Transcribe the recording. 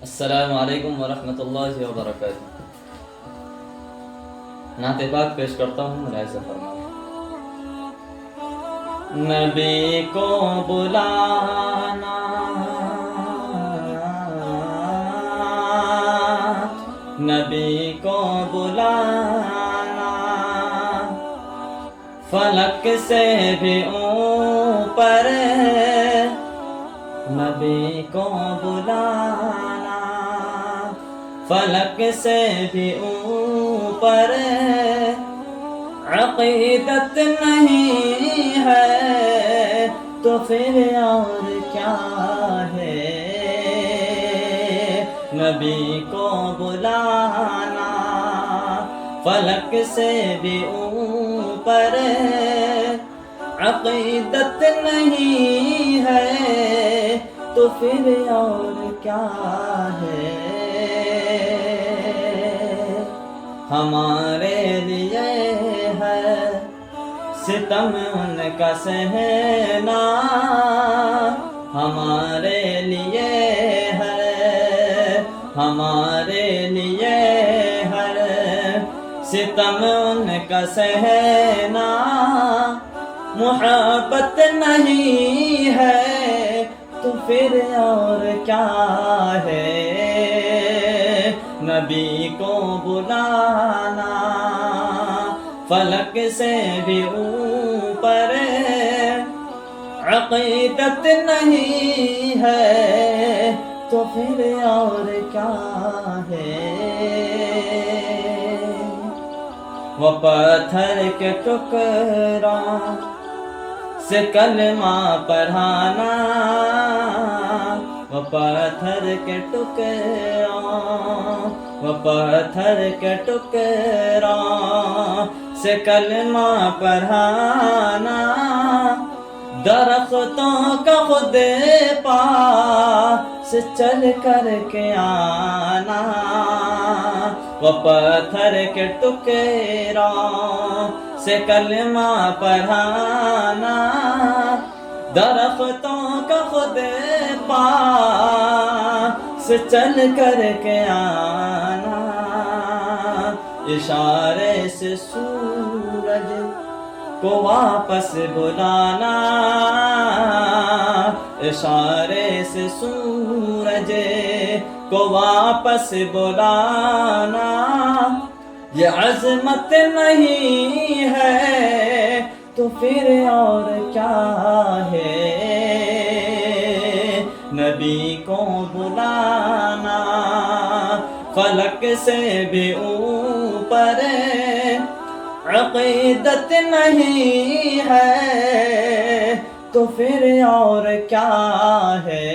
السلام علیکم ورحمۃ اللہ وبرکاتہ۔ نعت پاک پیش کرتا ہوں، ملاحظہ فرمائیں۔ نبی کو بلانا نبی کو بلانا فلک سے بھی اوپر، نبی کو بلانا فلک سے بھی اوپر، عقیدت نہیں ہے تو پھر اور کیا ہے؟ نبی کو بلانا فلک سے بھی اوپر، عقیدت نہیں ہے تو پھر اور کیا ہے؟ ہمارے لیے ہے ستم ان کا سہنا، ہمارے لیے ہے، ہمارے لیے ہر ستم ان کا سہنا، محبت نہیں ہے تو پھر اور کیا ہے؟ نبی کو بلانا فلک سے بھی اوپر، عقیدت نہیں ہے تو پھر اور کیا ہے؟ وہ پتھر کے ٹکڑوں سے کلمہ پڑھانا، وہ پتھر کے ٹکڑوں، وہ پتھر کے ٹکڑوں سے کلمہ پڑھانا، درختوں کا خود پاس چل کر کے آنا، وہ پتھر کے ٹکڑوں سے کلمہ پڑھانا، درختوں کا خود پاس چل کر کے آنا، اشارے سے سورج کو واپس بلانا، اشارے سے سورج کو واپس بلانا، یہ عظمت نہیں ہے تو پھر اور کیا ہے؟ نبی کو بلانا فلک سے بھی اوپر، عقیدت نہیں ہے تو پھر اور کیا ہے؟